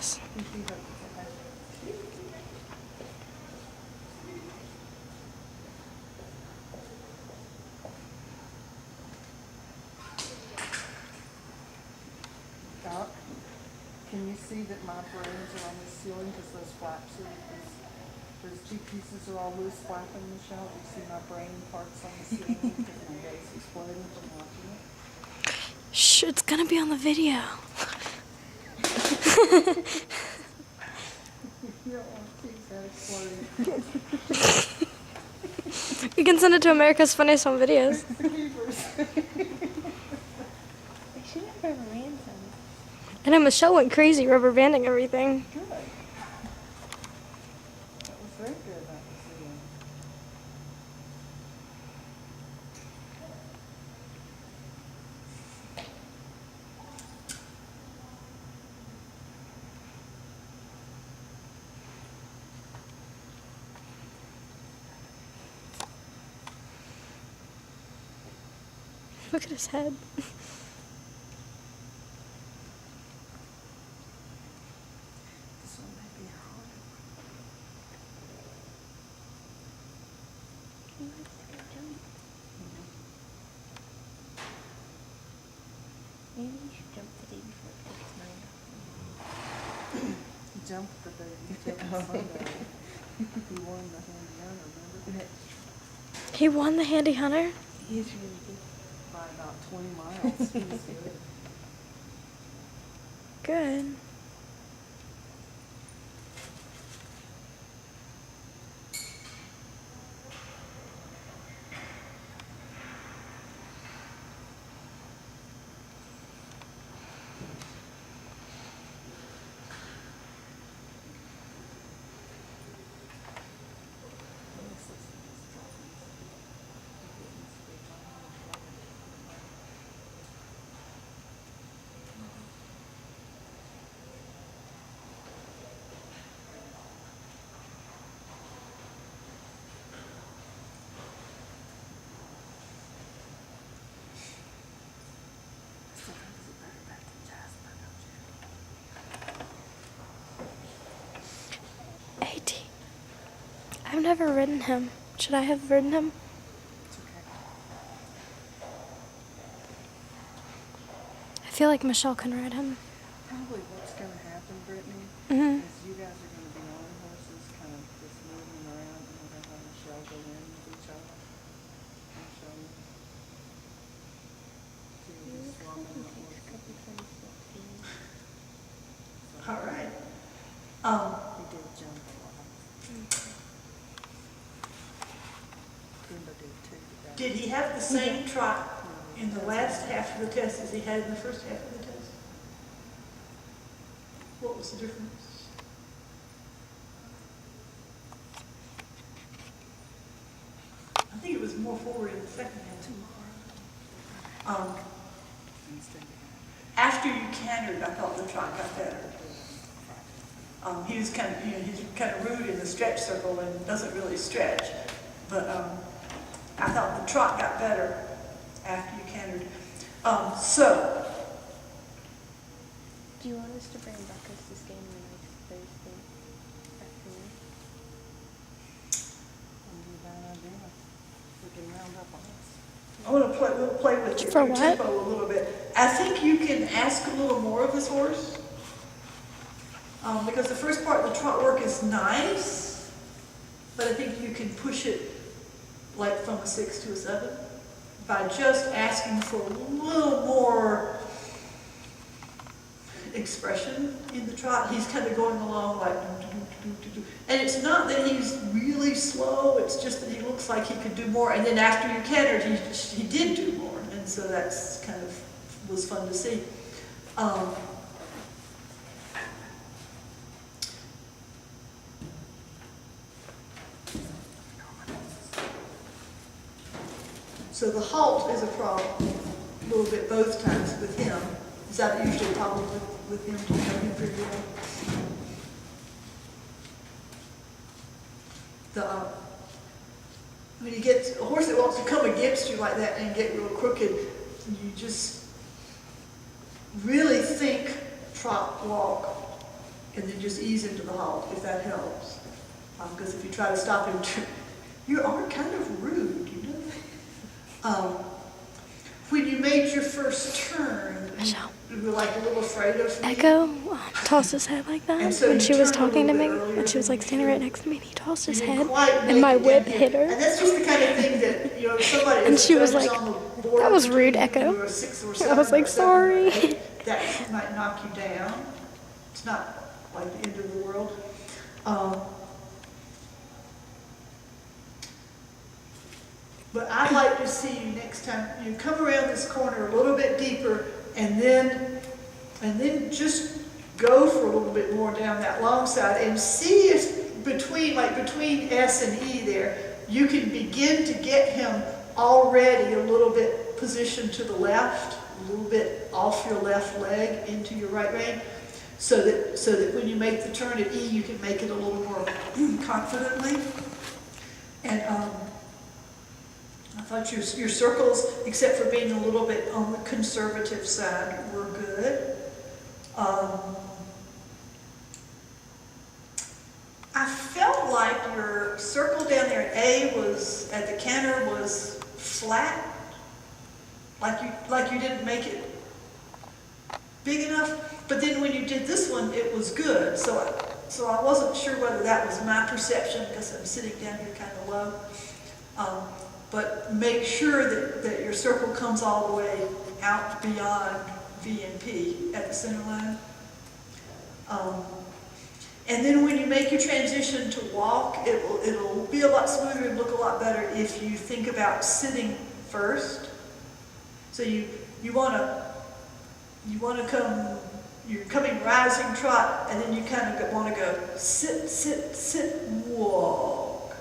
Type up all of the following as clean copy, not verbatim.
this. Doc, can you see that my brains are on the ceiling because those flaps are, those two pieces are all loose flapping, Michelle? Do you see my brain parts on the ceiling because my head's exploding from watching it? Shh, it's gonna be on the video. You don't want to see that exploding. You can send it to America's Funniest Home Videos. The keepers. They should have rubber bands on it. I know Michelle went crazy rubber banding everything. Good. That was very good about the ceiling. Look at his head. This one might be hard. He likes to jump. Maybe you should jump today before it takes 9 o'clock. He jumped the day he jumped Sunday. He won the Handy Hunter, remember? He won the Handy Hunter? He's really good. By about 20 miles. He was good. Good. AT. I've never ridden him. Should I have ridden him? It's okay. I feel like Michelle can ride him. Probably what's going to happen, Brittany, Mhm. is you guys are going to be on horses, kind of just moving around, and we're going to have Michelle go in with each other and show you. So you'll be swapping the horses. All right. He did jump a lot. Kimba did too. but that- Did he have the same trot in the last half of the test as he had in the first half of the test? What was the difference? I think it was more forward in the second half. Instead of After you cantered, I thought the trot got better. He was kind of, he's kind of rude in the stretch circle and doesn't really stretch. But I thought the trot got better after you cantered. So, Do you want us to bring Buckus this game the next Thursday afternoon? wouldn't be a bad idea. We can round up on this. I want to play, we'll play with your For your what? tempo a little bit. I think you can ask a little more of this horse. Because the first part of the trot work is nice, but I think you can push it like from a 6 to a 7 by just asking for a little more expression in the trot. He's kind of going along like do. And it's not that he's really slow, it's just that he looks like he could do more. And then after you cantered, he did do more. And so that's kind of was fun to see. So the halt is a problem a little bit both times with him. Is that usually a problem with him? Do you know him pretty well? When you get a horse that wants to come against you like that and get real crooked, you just really think trot, walk, and then just ease into the halt, if that helps. Because if you try to stop him, you are kind of rude, you know? When you made your first turn, Michelle. you were like a little afraid of me. Echo tossed his head like that And so when you she was turned a talking to me, little bit and she was like earlier standing than right you next to me, and he tossed You his didn't head, quite and make my it whip down here. hit her. And that's just the kind of thing that, you know, somebody And if she the was judge is like, on the board "That was between rude, you Echo." or a 6 or I 7 was like, or 7 or "Sorry." 8, that might knock you down. It's not like the end of the world. But I'd like to see you next time, you come around this corner a little bit deeper and then just go for a little bit more down that long side and see if between S and E there, you can begin to get him already a little bit positioned to the left, a little bit off your left leg into your right rein, so that when you make the turn at E, you can make it a little more confidently. And I thought your circles, except for being a little bit on the conservative side, were good. I felt like your circle down there at A was, at the canter, was flat. Like you didn't make it big enough. But then when you did this one, it was good. So I wasn't sure whether that was my perception, because I'm sitting down here kind of low. But make sure that your circle comes all the way out beyond V and P at the center line. And then when you make your transition to walk, it'll be a lot smoother and look a lot better if you think about sitting first. So you want to come, you're coming rising trot, and then you kind of want to go sit, sit, sit, walk.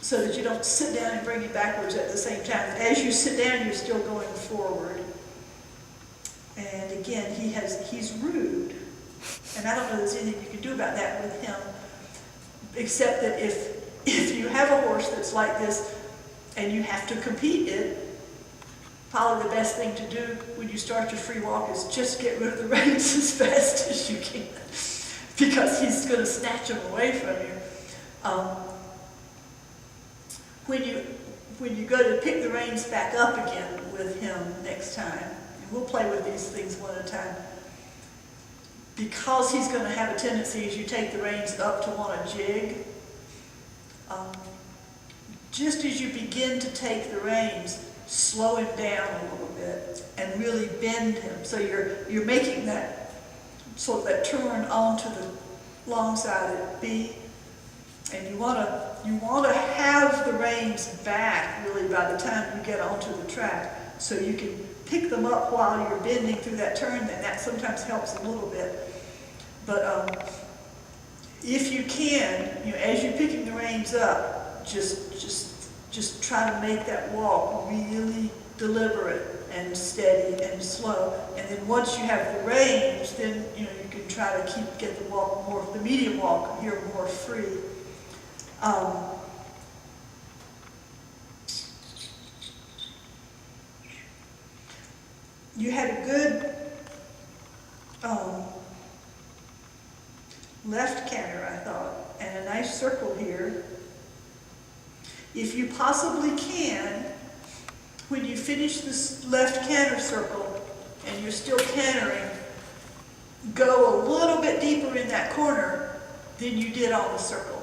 So that you don't sit down and bring it backwards at the same time. As you sit down, you're still going forward. And again, he's rude. And I don't know if there's anything you can do about that with him, except that if you have a horse that's like this and you have to compete it, probably the best thing to do when you start your free walk is just get rid of the reins as fast as you can, because he's going to snatch them away from you. When you go to pick the reins back up again with him next time, and we'll play with these things one at a time, because he's going to have a tendency as you take the reins up to want to jig, just as you begin to take the reins, slow him down a little bit and really bend him. So you're making that sort of that turn onto the long side at B, and you want to have the reins back really by the time you get onto the track, so you can pick them up while you're bending through that turn. And that sometimes helps a little bit. But if you can, as you're picking the reins up, just try to make that walk really deliberate and steady and slow. And then once you have the reins, then you can try to get the walk more, the medium walk here more free. You had a good left canter, I thought, and a nice circle here. If you possibly can, when you finish this left canter circle and you're still cantering, go a little bit deeper in that corner than you did on the circle.